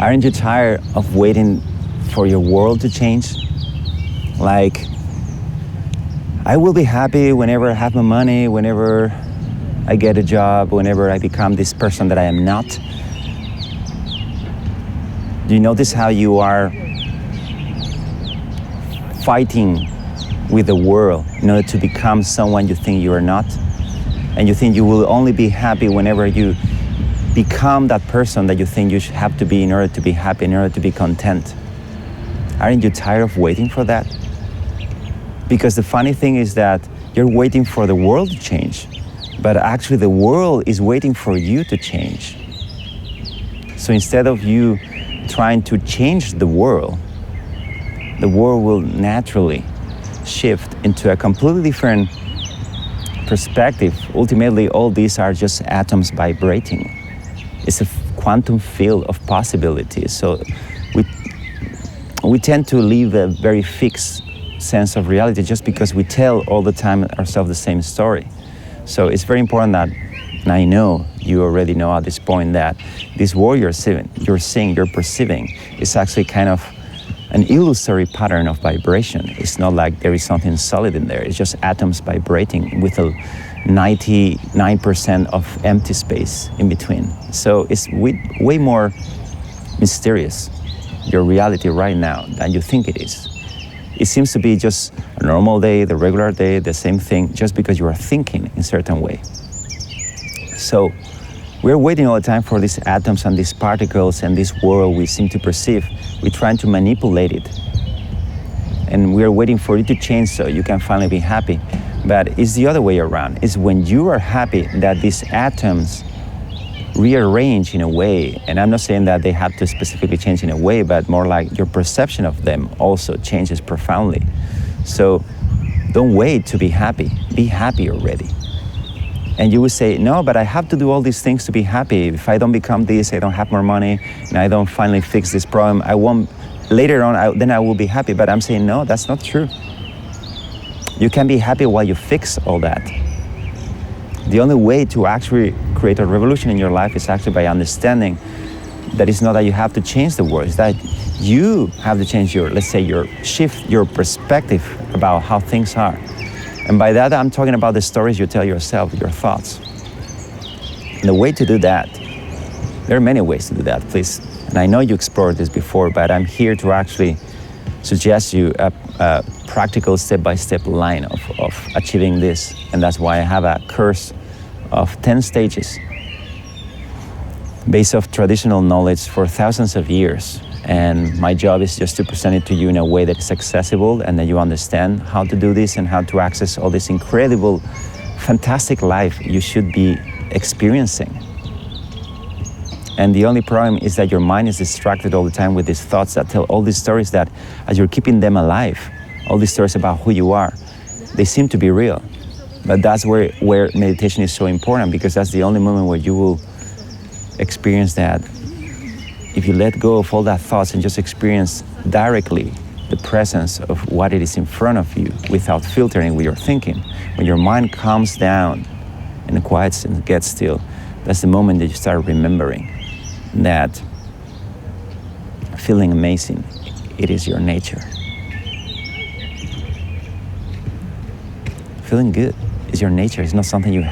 Aren't you tired of waiting for your world to change? Like, I will be happy whenever I have my money, whenever I get a job, whenever I become this person that I am not. Do you notice how you are fighting with the world in order to become someone you think you are not? And you think you will only be happy whenever you become that person that you think you should have to be in order to be happy, in order to be content. Aren't you tired of waiting for that? Because the funny thing is that you're waiting for the world to change, but actually the world is waiting for you to change. So instead of you trying to change the world will naturally shift into a completely different perspective. Ultimately, all these are just atoms vibrating. It's a quantum field of possibilities. So we tend to live a very fixed sense of reality just because we tell all the time ourselves the same story. So it's very important that, and I know you already know at this point, that this world you're seeing, you're perceiving, is actually kind of an illusory pattern of vibration. It's not like there is something solid in there. It's just atoms vibrating with a 99% of empty space in between. So it's way more mysterious, your reality right now, than you think it is. It seems to be just a normal day, the regular day, the same thing, just because you are thinking in a certain way. So we're waiting all the time for these atoms and these particles and this world we seem to perceive. We're trying to manipulate it. And we're waiting for it to change so you can finally be happy. But it's the other way around. It's when you are happy that these atoms rearrange in a way, and I'm not saying that they have to specifically change in a way, but more like your perception of them also changes profoundly. So don't wait to be happy already. And you will say, no, but I have to do all these things to be happy. If I don't become this, I don't have more money, and I don't finally fix this problem, I won't, later on, then I will be happy. But I'm saying, no, that's not true. You can be happy while you fix all that. The only way to actually create a revolution in your life is actually by understanding that it's not that you have to change the world, it's that you have to change shift your perspective about how things are. And by that, I'm talking about the stories you tell yourself, your thoughts. And the way to do that, there are many ways to do that, please. And I know you explored this before, but I'm here to actually suggest you a practical step-by-step line of achieving this. And that's why I have a course of 10 stages based off traditional knowledge for thousands of years. And my job is just to present it to you in a way that is accessible and that you understand how to do this and how to access all this incredible, fantastic life you should be experiencing. And the only problem is that your mind is distracted all the time with these thoughts that tell all these stories that, as you're keeping them alive, all these stories about who you are, they seem to be real. But that's where meditation is so important, because that's the only moment where you will experience that. If you let go of all that thoughts and just experience directly the presence of what it is in front of you without filtering with your thinking, when your mind calms down and quiets and gets still, that's the moment that you start remembering that feeling amazing, it is your nature. Feeling good is your nature. It's not something you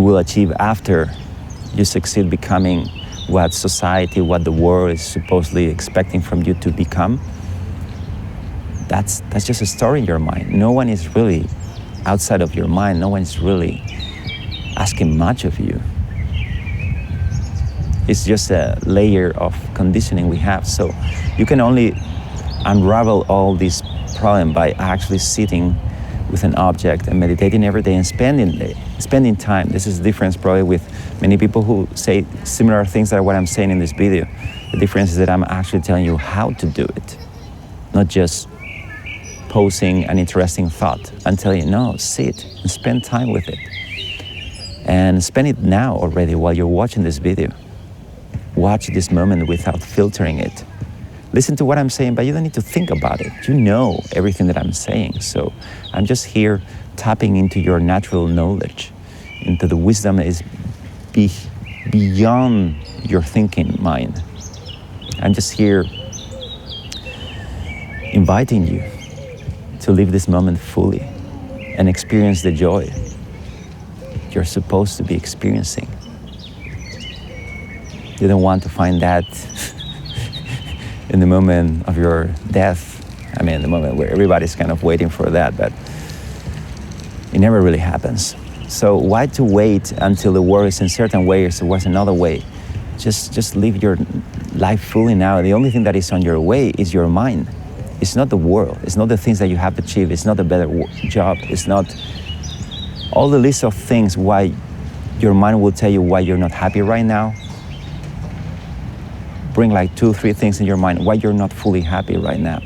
will achieve after you succeed becoming what society, what the world is supposedly expecting from you to become. That's just a story in your mind. No one is really outside of your mind. No one is really asking much of you. It's just a layer of conditioning we have. So you can only unravel all this problem by actually sitting with an object and meditating every day and spending time. This is the difference probably with many people who say similar things that what I'm saying in this video. The difference is that I'm actually telling you how to do it, not just posing an interesting thought. I'm telling you, no, sit and spend time with it. And spend it now already while you're watching this video. Watch this moment without filtering it. Listen to what I'm saying, but you don't need to think about it. You know everything that I'm saying. So I'm just here tapping into your natural knowledge, into the wisdom that is beyond your thinking mind. I'm just here inviting you to live this moment fully and experience the joy you're supposed to be experiencing. You don't want to find that in the moment of your death. I mean, the moment where everybody's kind of waiting for that, but it never really happens. So why to wait until the world is in certain way or there was another way? Just live your life fully now. The only thing that is on your way is your mind. It's not the world. It's not the things that you have achieved. It's not a better job. It's not all the list of things why your mind will tell you why you're not happy right now. Bring like 2 or 3 things in your mind why you're not fully happy right now.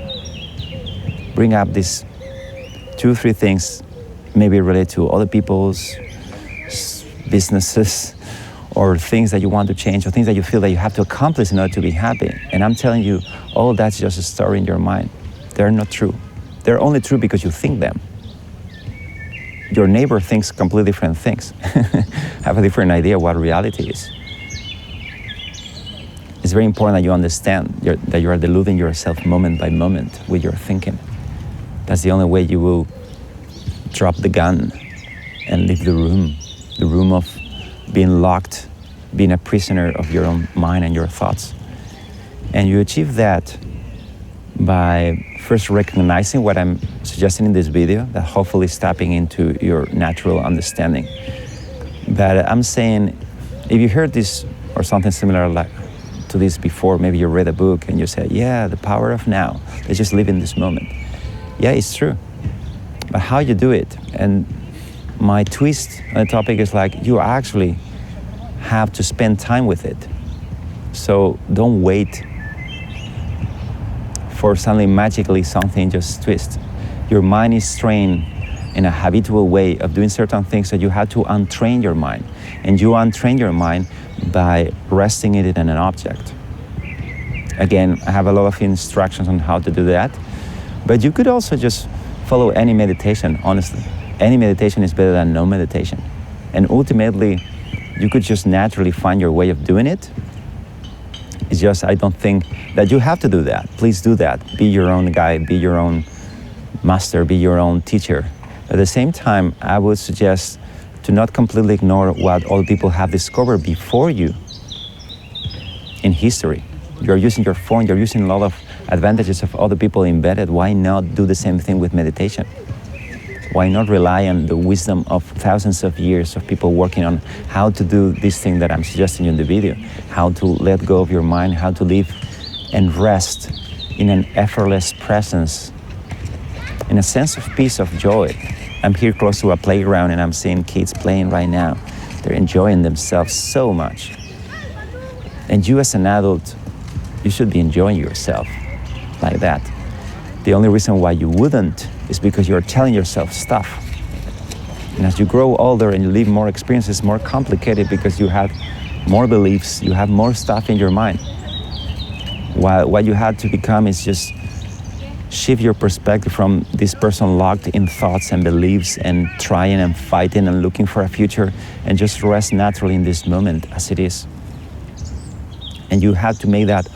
Bring up these 2 or 3 things, maybe related to other people's businesses or things that you want to change or things that you feel that you have to accomplish in order to be happy. And I'm telling you, all that's just a story in your mind. They're not true. They're only true because you think them. Your neighbor thinks completely different things, have a different idea what reality is. It's very important that you understand that you are deluding yourself moment by moment with your thinking. That's the only way you will drop the gun and leave the room of being locked, being a prisoner of your own mind and your thoughts. And you achieve that by first recognizing what I'm suggesting in this video, that hopefully is tapping into your natural understanding. But I'm saying, if you heard this or something similar like to this before, maybe you read a book and you said, yeah, the power of now, let's just live in this moment. Yeah, it's true. But how you do it? And my twist on the topic is like, you actually have to spend time with it. So don't wait for suddenly magically something just twist. Your mind is trained in a habitual way of doing certain things that you have to untrain your mind. And you untrain your mind by resting it in an object. Again, I have a lot of instructions on how to do that. But you could also just follow any meditation, honestly. Any meditation is better than no meditation. And ultimately, you could just naturally find your way of doing it. It's just, I don't think that you have to do that. Please do that. Be your own guide, be your own master, be your own teacher. At the same time, I would suggest to not completely ignore what all people have discovered before you in history. You're using your phone, you're using a lot of advantages of other people embedded. Why not do the same thing with meditation? Why not rely on the wisdom of thousands of years of people working on how to do this thing that I'm suggesting in the video, how to let go of your mind, how to live and rest in an effortless presence, in a sense of peace, of joy. I'm here close to a playground and I'm seeing kids playing right now. They're enjoying themselves so much. And you as an adult, you should be enjoying yourself like that. The only reason why you wouldn't is because you're telling yourself stuff. And as you grow older and you live more experiences, it's more complicated because you have more beliefs, you have more stuff in your mind. While what you had to become is just shift your perspective from this person locked in thoughts and beliefs and trying and fighting and looking for a future and just rest naturally in this moment as it is. And you have to make that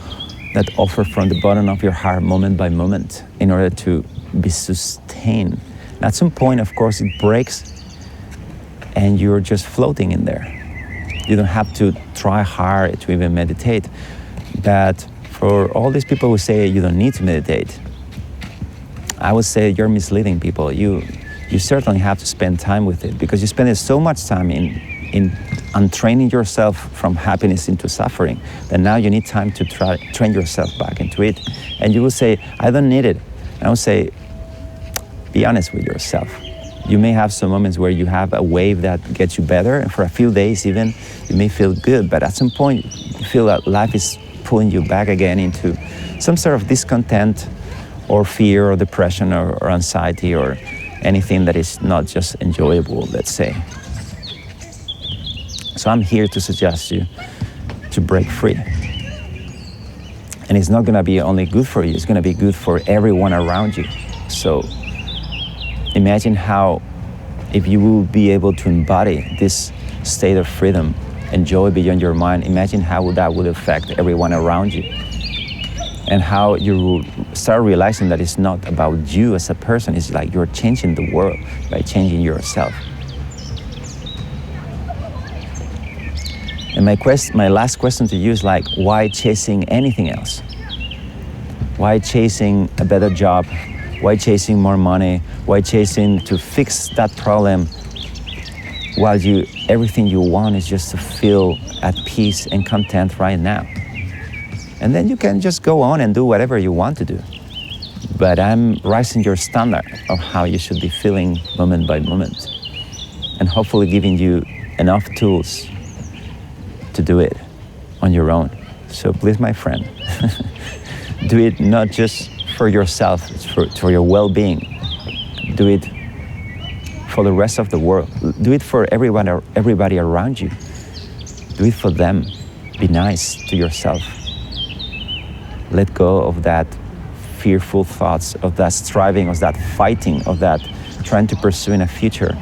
offer from the bottom of your heart moment by moment in order to be sustained. And at some point, of course, it breaks and you're just floating in there. You don't have to try hard to even meditate. But for all these people who say you don't need to meditate, I would say you're misleading people. You certainly have to spend time with it because you spend so much time in untraining yourself from happiness into suffering, that now you need time to train yourself back into it. And you will say, I don't need it. And I will say, be honest with yourself. You may have some moments where you have a wave that gets you better, and for a few days even, you may feel good, but at some point, you feel that life is pulling you back again into some sort of discontent or fear or depression or anxiety or anything that is not just enjoyable, let's say. So I'm here to suggest you to break free. And it's not gonna be only good for you, it's gonna be good for everyone around you. So imagine how if you will be able to embody this state of freedom and joy beyond your mind, imagine how that would affect everyone around you. And how you will start realizing that it's not about you as a person, it's like you're changing the world by changing yourself. And my last question to you is like, why chasing anything else? Why chasing a better job? Why chasing more money? Why chasing to fix that problem while everything you want is just to feel at peace and content right now? And then you can just go on and do whatever you want to do. But I'm raising your standard of how you should be feeling moment by moment, and hopefully giving you enough tools to do it on your own. So please, my friend, do it not just for yourself, it's for your well-being. Do it for the rest of the world. Do it for everybody around you. Do it for them. Be nice to yourself. Let go of that fearful thoughts, of that striving, of that fighting, of that trying to pursue in a future,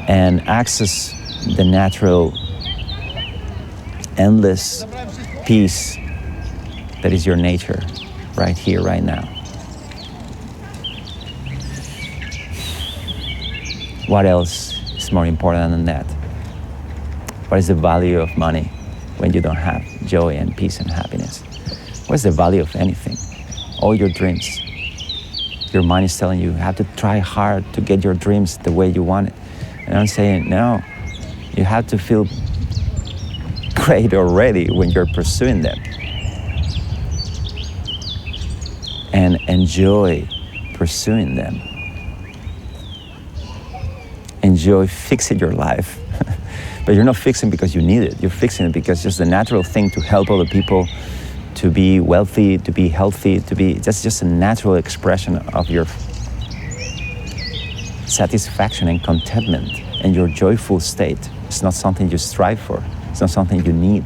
and access the natural, endless peace that is your nature right here, right now. What else is more important than that? What is the value of money when you don't have joy and peace and happiness? What's the value of anything? All your dreams. Your mind is telling you have to try hard to get your dreams the way you want it. And I'm saying, no, you have to feel great already when you're pursuing them. And enjoy pursuing them. Enjoy fixing your life. But you're not fixing because you need it. You're fixing it because it's just the natural thing to help other people, to be wealthy, to be healthy, that's just a natural expression of your satisfaction and contentment and your joyful state. It's not something you strive for. It's not something you need.